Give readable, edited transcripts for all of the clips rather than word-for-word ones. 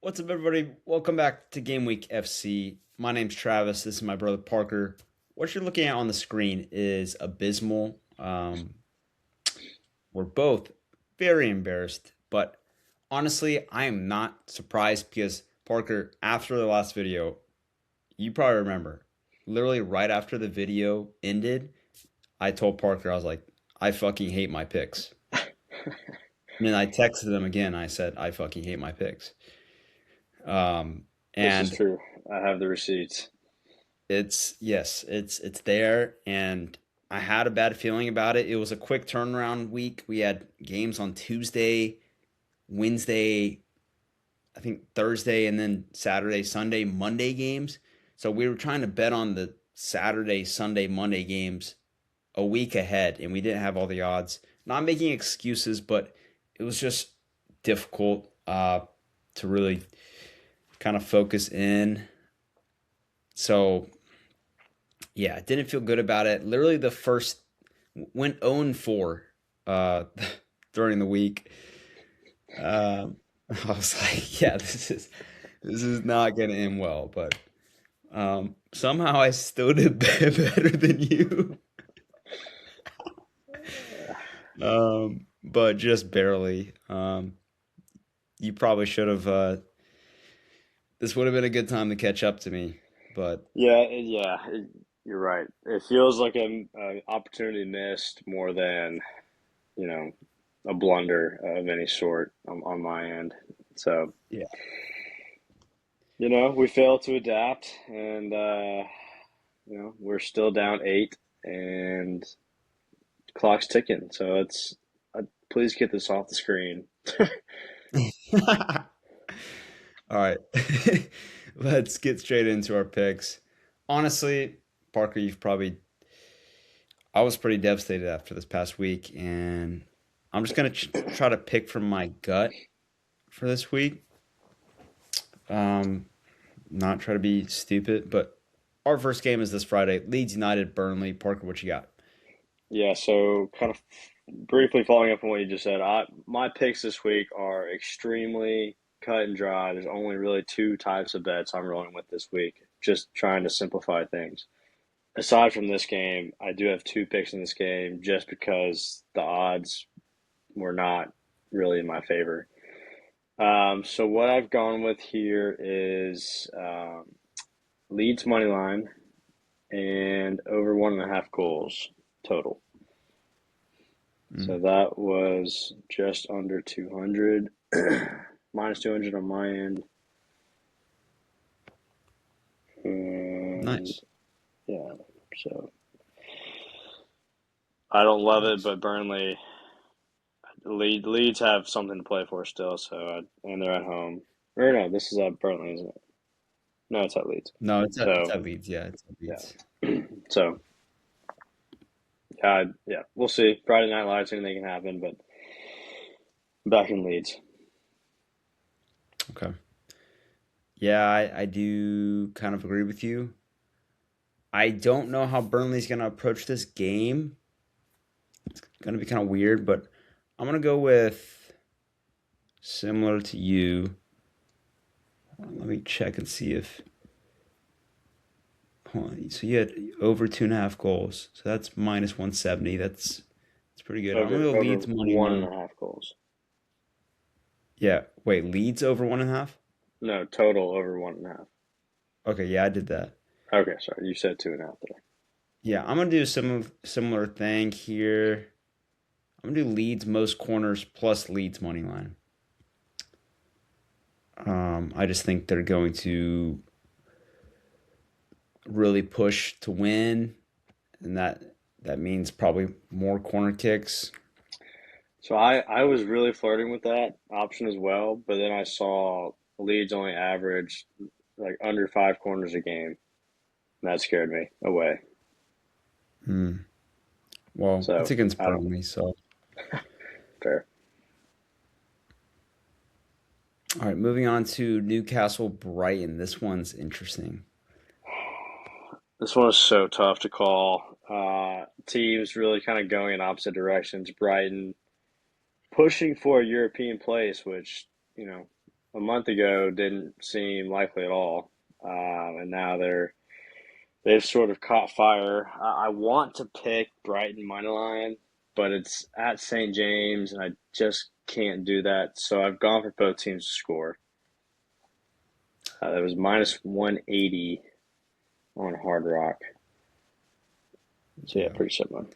What's up, everybody? Welcome back to Game Week FC. My name's Travis. This is my brother Parker. What you're looking at on the screen is abysmal. We're both very embarrassed, but honestly, I am not surprised because Parker, after the last video, you probably remember, literally right after the video ended, I told Parker, I was like, I fucking hate my picks. And then I texted him again. I said, I fucking hate my picks. Um, This is and true. I have the receipts. it's there, and I had a bad feeling about it. It was a quick turnaround week. We had games on Tuesday, Wednesday, I think Thursday, and then Saturday, Sunday, Monday games. So we were trying to bet on the Saturday, Sunday, Monday games a week ahead, and we didn't have all the odds. Not making excuses, but it was just difficult to really kind of focus in. So yeah, I didn't feel good about it. Literally the first went 0-4 uh during the week. Um I was like, yeah, this is not gonna end well, but somehow I still did better than you. But just barely. You probably should have this would have been a good time to catch up to me, but You're right. It feels like an opportunity missed more than, you know, a blunder of any sort on my end. So, yeah. we failed to adapt, and we're still down eight, and clock's ticking. So please get this off the screen. All right. Let's get straight into our picks. Honestly, Parker, I was pretty devastated after this past week, and I'm just going to try to pick from my gut for this week. Um, Not try to be stupid, but our first game is this Friday, Leeds United, Burnley. Parker, what you got? Yeah, so kind of briefly following up on what you just said, my picks this week are extremely cut and dry. There's only really two types of bets I'm rolling with this week, just trying to simplify things. Aside from this game, I do have two picks in this game just because the odds were not really in my favor. So what I've gone with here is Leeds money line and over 1.5 goals total. So Mm, that was just under 200, minus 200 on my end. And nice. yeah, so I don't love it, Nice. but Burnley, Leeds have something to play for still, and they're at home. Or no, this is at Burnley, isn't it? No, it's at Leeds. No, it's So at Leeds. Yeah, it's at yeah, Leeds. so yeah, we'll see. Friday Night Lights, anything can happen, but back in Leeds. Okay. Yeah, I do kind of agree with you. I don't know how Burnley's going to approach this game. It's going to be kind of weird, but I'm going to go with similar to you. Let me check and see if. Hold on. So you had over 2.5 goals. So that's minus 170. That's pretty good. I'm going to go Over Leeds money one and line. a half goals. Yeah. Wait, Leeds over 1.5? No, total over 1.5. Okay. Yeah, I did that. Okay, sorry, you said 2.5 there. Yeah, I'm going to do a similar thing here. I'm going to do Leeds most corners plus Leeds money line. I just think they're going to really push to win, and that means probably more corner kicks. So I was really flirting with that option as well, but then I saw Leeds only average like under 5 corners a game. And that scared me away. Hmm. Well, it's So against I don't Burnley, so fair. all right. Moving on to Newcastle Brighton. This one's interesting. This one is so tough to call. Teams really kind of going in opposite directions. Brighton pushing for a European place, which, you know, a month ago didn't seem likely at all. And now they've sort of caught fire. I want to pick Brighton money line, but it's at St. James, and I just can't do that. So I've gone for both teams to score. That was minus 180 on Hard Rock. So yeah, Yeah. pretty similar.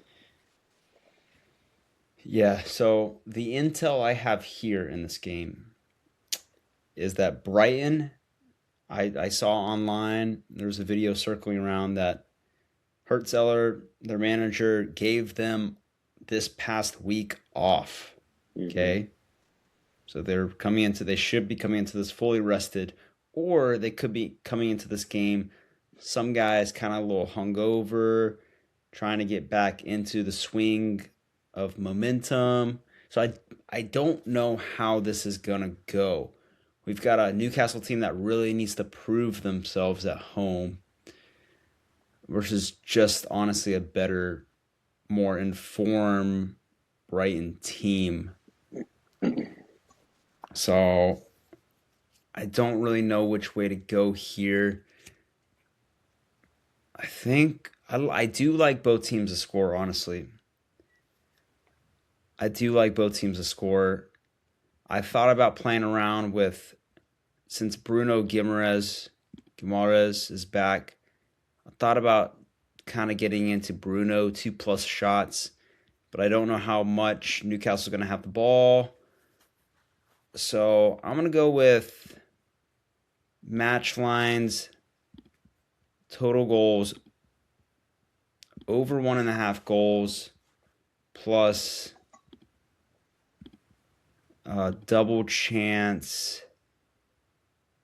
Yeah, so the intel I have here in this game is that Brighton, I saw online, there was a video circling around that Hertzeller, their manager, gave them this past week off. Hmm. Okay. So they should be coming into this fully rested, or they could be coming into this game. Some guys kind of a little hungover, trying to get back into the swing of momentum. So I don't know how this is gonna go. We've got a Newcastle team that really needs to prove themselves at home versus just honestly a better, more informed Brighton team. So I don't really know which way to go here. I do like both teams to score, honestly. I do like both teams to score. I thought about playing around with, since Bruno Guimaraes is back, I thought about kind of getting into Bruno 2+ shots, but I don't know how much Newcastle's going to have the ball. So I'm going to go with match lines, total goals, over 1.5 goals, plus double chance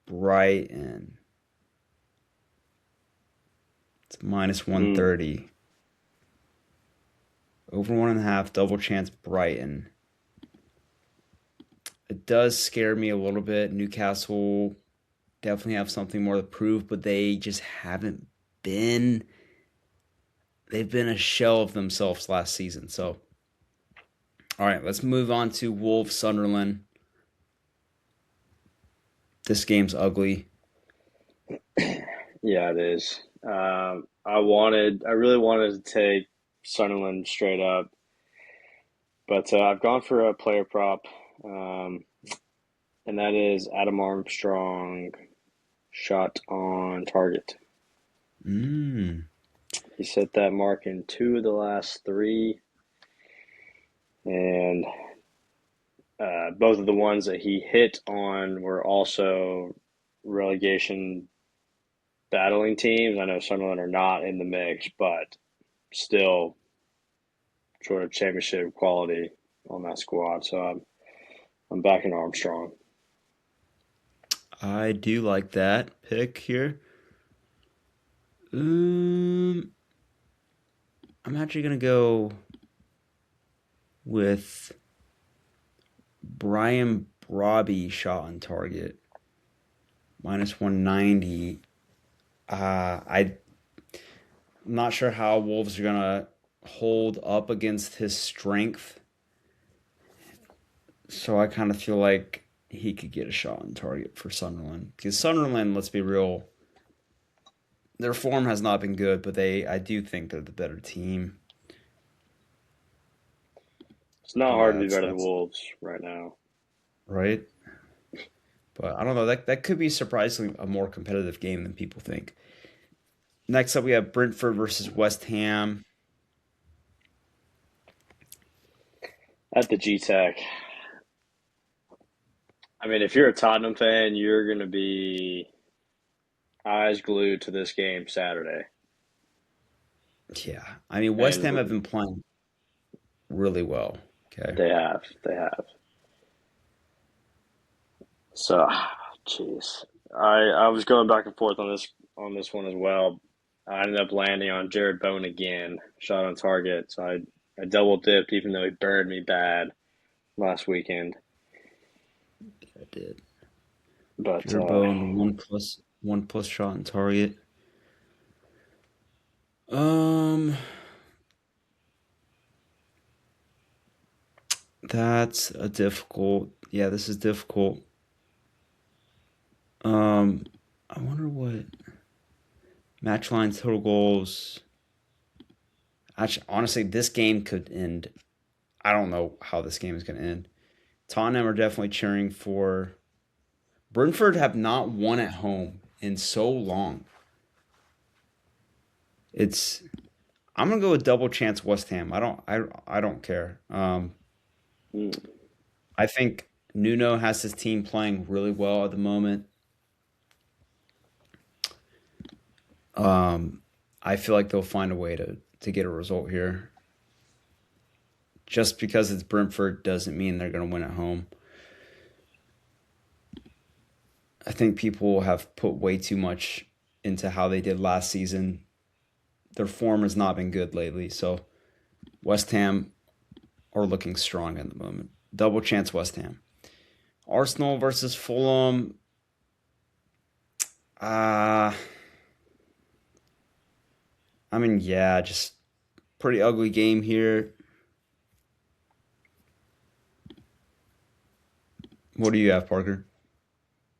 Brighton. It's minus Mm. 130. Over 1.5, double chance Brighton. It does scare me a little bit. Newcastle definitely have something more to prove, but they just haven't been. They've been a shell of themselves last season. So, all right, let's move on to Wolves Sunderland. This game's ugly. Yeah, it is. I really wanted to take Sunderland straight up, but I've gone for a player prop, um, and that is Adam Armstrong shot on target. Mm. He set that mark in two of the last three, and both of the ones that he hit on were also relegation battling teams. I know Sunderland are not in the mix, but still sort of championship quality on that squad. So I'm backing Armstrong. I do like that pick here. Um, I'm actually gonna go with Brian Brobby shot on target minus 190. I'm not sure how Wolves are gonna hold up against his strength, so I kind of feel like he could get a shot on target for Sunderland because Sunderland, let's be real, their form has not been good, but I do think they're the better team. It's not hard Yeah, to be better than that's Wolves right now. right. But I don't know. That could be surprisingly a more competitive game than people think. Next up, we have Brentford versus West Ham. At the G Tech, I mean, if you're a Tottenham fan, you're going to be eyes glued to this game Saturday. Yeah, I mean West Ham have And been playing really well. Okay. they have. So, jeez, I was going back and forth on this one as well. I ended up landing on Jared Bowen again, shot on target. So I double dipped, even though he burned me bad last weekend. I did. But Jeroboam 1+1+ shot on target. Um, that's a difficult. Yeah, this is difficult. Um, I wonder what match lines, total goals. Actually, honestly, this game could end. I don't know how this game is going to end. Tottenham are definitely cheering for. Brentford have not won at home in so long. It's. I'm gonna go with double chance West Ham. I don't care. Mm. I think Nuno has his team playing really well at the moment. Um, I feel like they'll find a way to get a result here. Just because it's Brentford doesn't mean they're going to win at home. I think people have put way too much into how they did last season. Their form has not been good lately, so West Ham are looking strong at the moment. Double chance West Ham. Arsenal versus Fulham. Uh I mean, yeah, just pretty ugly game here. What do you have, Parker?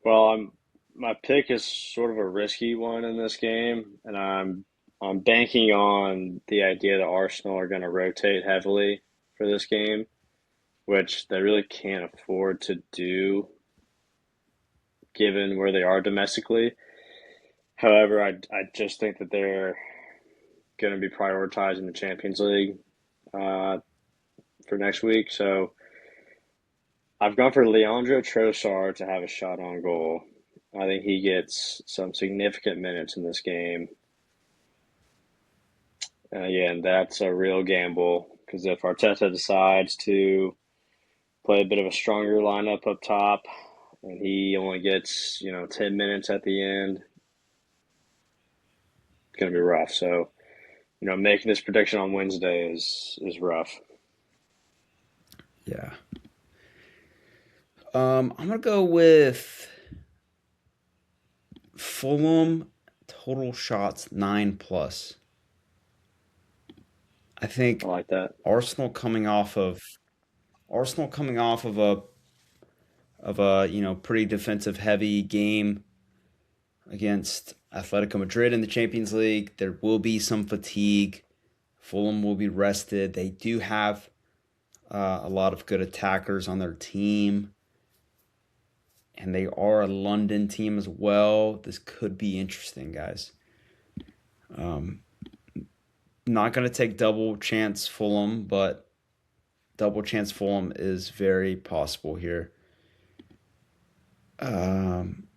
Well, my pick is sort of a risky one in this game, and I'm banking on the idea that Arsenal are going to rotate heavily for this game, which they really can't afford to do given where they are domestically. However, I just think that they're going to be prioritizing the Champions League uh, for next week. So I've gone for Leandro Trossard to have a shot on goal. I think he gets some significant minutes in this game. Yeah, and that's a real gamble because if Arteta decides to play a bit of a stronger lineup up top and he only gets, 10 minutes at the end, it's going to be rough. So, making this prediction on Wednesday is rough. Yeah. I'm gonna go with Fulham total shots 9 plus. I I think like that. Arsenal coming off of Arsenal coming off of a pretty defensive heavy game against Atletico Madrid in the Champions League. There will be some fatigue. Fulham will be rested. They do have a lot of good attackers on their team, and they are a London team as well. This could be interesting, guys. Um, Not going to take double chance Fulham, but double chance Fulham is very possible here. Um,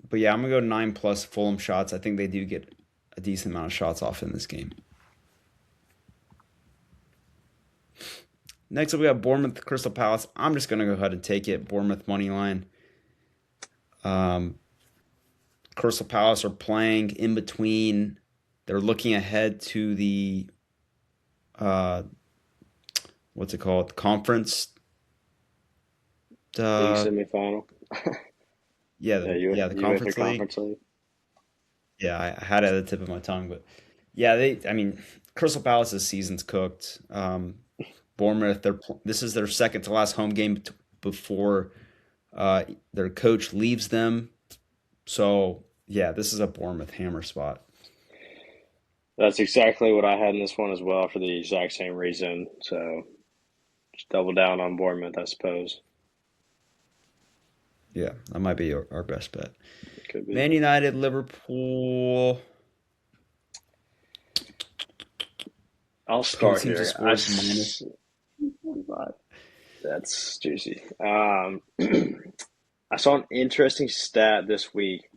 but yeah, I'm gonna go 9 plus Fulham shots. I think they do get a decent amount of shots off in this game. Next up, we have Bournemouth Crystal Palace. I'm just gonna go ahead and take it. Bournemouth money line. Um, Crystal Palace are playing in between. They're looking ahead to the uh, what's it called? Conference. League Uh, semifinal. Yeah, the UEFA Conference League. Conference League. Yeah, I had it at the tip of my tongue, but yeah, I mean, Crystal Palace's season's cooked. Bournemouth, this is their second to last home game before their coach leaves them. So yeah, this is a Bournemouth hammer spot. That's exactly what I had in this one as well for the exact same reason. So just double down on Bournemouth, I suppose. Yeah, that might be our best bet. Could be. Man United, Liverpool. I'll Both start teams to here. score is minus. That's juicy. I saw an interesting stat this week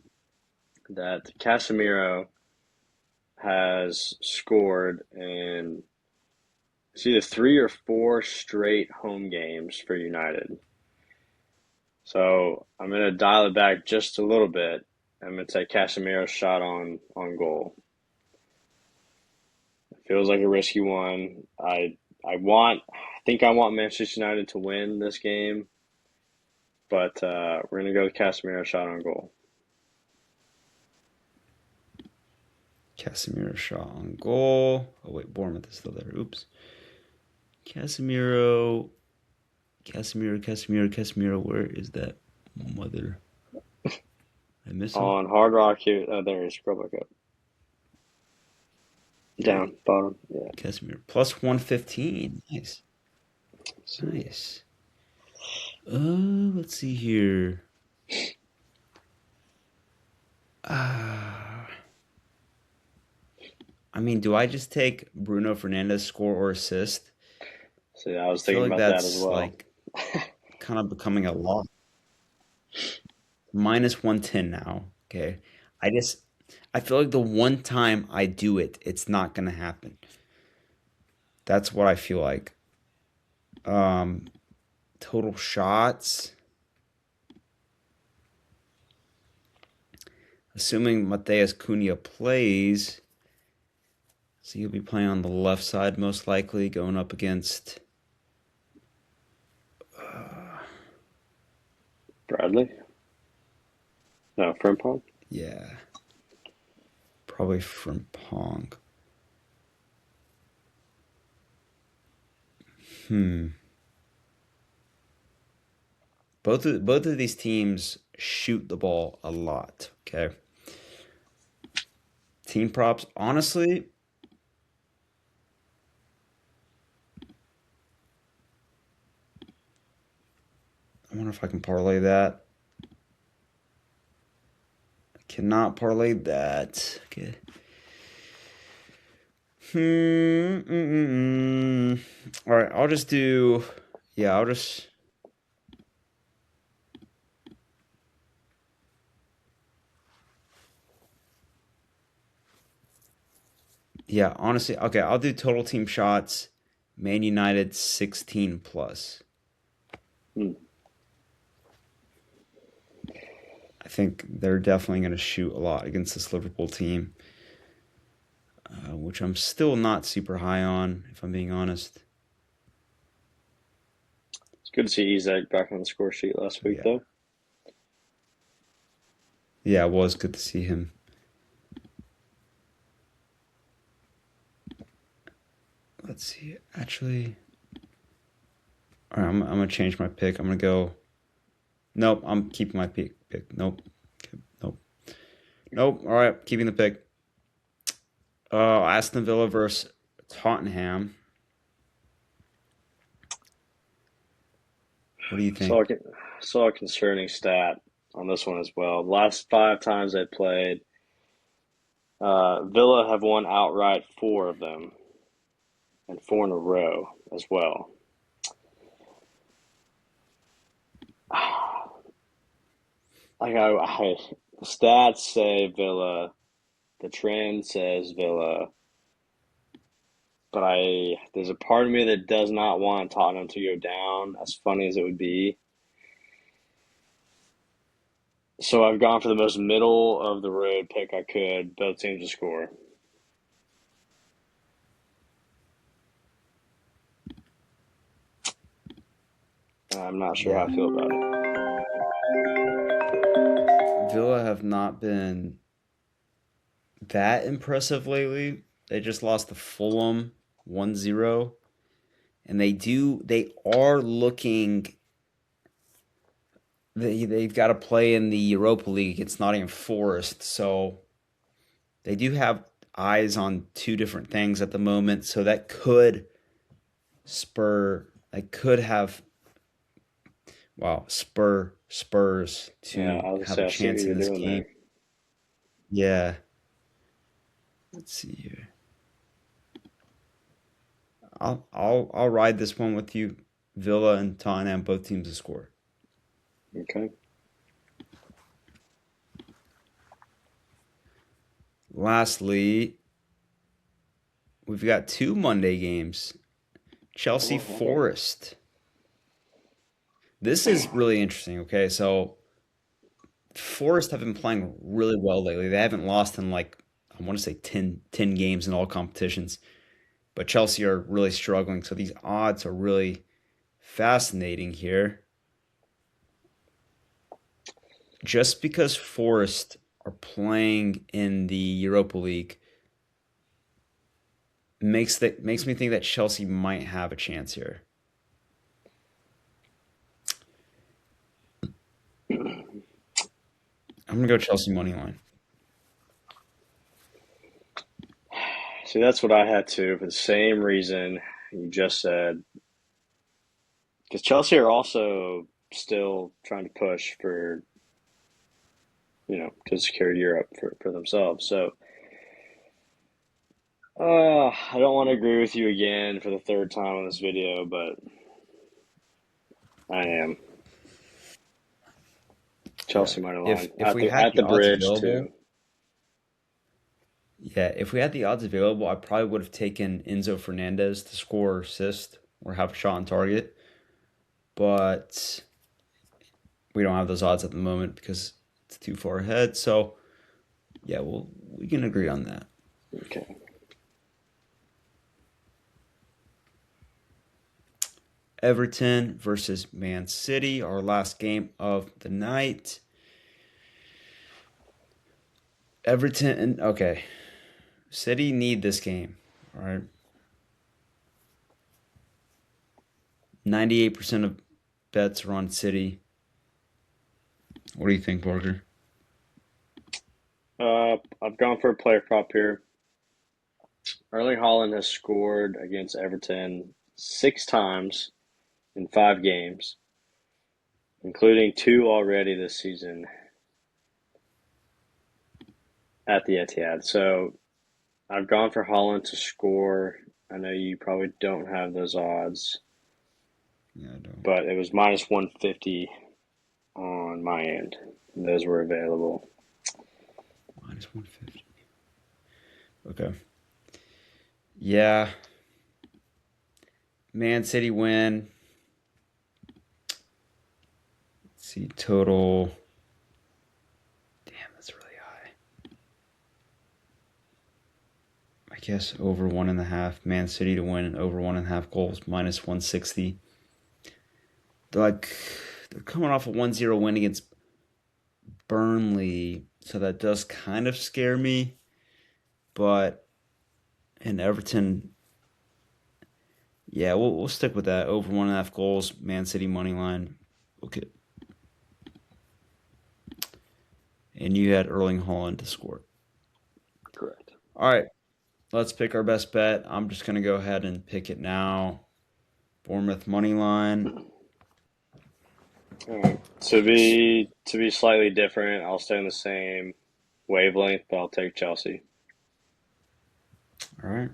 that Casemiro has scored in it's either 3 or 4 straight home games for United. So I'm gonna dial it back just a little bit. I'm gonna take Casemiro's shot on goal. It feels like a risky one. I think I want Manchester United to win this game, but we're gonna go with Casemiro shot on goal. Casemiro shot on goal. Oh wait, Bournemouth is still there. Oops. Casemiro, Casemiro. Where is that mother? I miss him. On Hard Rock here. Oh, there he is. Scroll back up. Down, bottom. Yeah. Casemiro plus 115. Nice, See. nice. Let's see here. Ah, I mean, do I just take Bruno Fernandes score or assist? See, I was I feel thinking like about that as that's well. like kind of becoming a lot. Minus 110 now. Okay. I just I feel like the one time I do it, it's not gonna happen. That's what I feel like. Um, total shots. Assuming Mateus Cunha plays, so he'll be playing on the left side most likely, going up against Bradley? No, Frimpong? yeah, probably from Pong. Hmm. Both of these teams shoot the ball a lot. Okay. Team props. Honestly, I wonder if I can parlay that. I cannot parlay that. Okay. All right. I'll just do. Yeah. I'll just. Yeah. Honestly. Okay. I'll do total team shots. Man United 16 plus. Hmm. I think they're definitely going to shoot a lot against this Liverpool team, which I'm still not super high on, if I'm being honest. It's good to see Isak back on the score sheet last week, Yeah. though. Yeah, it was good to see him. Let's see. Actually, all right, I'm gonna change my pick. I'm gonna go. Nope, I'm keeping my pick. Nope. Okay, nope. Nope. All right, keeping the pick. Aston Villa versus Tottenham. What do you Saw think? a, saw a concerning stat on this one as well. The last 5 times they played, Villa have won outright 4 of them, and 4 in a row as well. The stats say Villa, the trend says Villa, but there's a part of me that does not want Tottenham to go down, as funny as it would be. So I've gone for the most middle of the road pick I could, both teams to score. I'm not sure how Yeah, I feel about it. Villa have not been that impressive lately. They just lost to Fulham 1-0, and they are looking they've got to play in the Europa League against Nottingham Forest, so they do have eyes on two different things at the moment. So that could spur, that could have, wow, spur Spurs Yeah, to I was gonna have a say I see what chance you're in this doing game. there. Yeah, let's see here. I'll ride this one with you. Villa and Tottenham, both teams to score. Okay. Lastly, we've got two Monday games. Chelsea Oh, okay. Forest. This is really interesting. Okay, so Forest have been playing really well lately. They haven't lost in like I want to say ten games in all competitions, but Chelsea are really struggling. So these odds are really fascinating here. Just because Forest are playing in the Europa League, makes me think that Chelsea might have a chance here. I'm gonna go Chelsea money line. See, that's what I had to for the same reason you just said. Because Chelsea are also still trying to push for, to secure Europe for themselves. So, I don't want to agree with you again for the third time on this video, but I am. Yeah. Chelsea money If line if we had at the the odds bridge available, too. yeah, if we had the odds available, I probably would have taken Enzo Fernandez to score or assist or have a shot on target. But we don't have those odds at the moment because it's too far ahead. So yeah, we can agree on that. Okay. Everton versus Man City, our last game of the night. Everton, okay. City need this game. All right. 98% of bets are on City. What do you think, Parker? I've gone for a player prop here. Erling Haaland has scored against Everton 6 times in 5 games, including 2 already this season at the Etihad. So I've gone for Haaland to score. I know you probably don't have those odds, Yeah, I don't. but it was minus 150 on my end. And those were available. Minus 150. Okay. Yeah. Man City win. Let's see, total. Damn, that's really high. I guess over 1.5. Man City to win over 1.5 goals, minus 160. Like, they're coming off a 1-0 win against Burnley, so that does kind of scare me. But in Everton, yeah, we'll stick with that. Over 1.5 goals, Man City money line. Okay. And you had Erling Haaland to score. Correct. All right, let's pick our best bet. I'm just gonna go ahead and pick it now. Bournemouth money line. All right. To be slightly different, I'll stay on the same wavelength, but I'll take Chelsea. All right.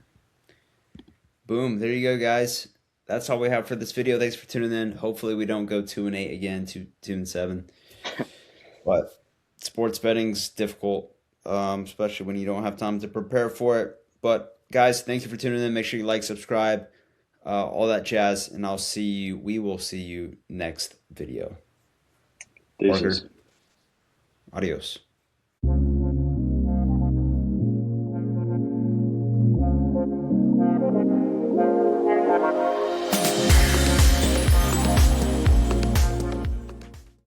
Boom. There you go, guys. That's all we have for this video. Thanks for tuning in. Hopefully, we don't go 2-8 again, 2-7. But sports betting's difficult, especially when you don't have time to prepare for it. But guys, thank you for tuning in. Make sure you like, subscribe, all that jazz, and we will see you next video. Deuces. Parker, adios.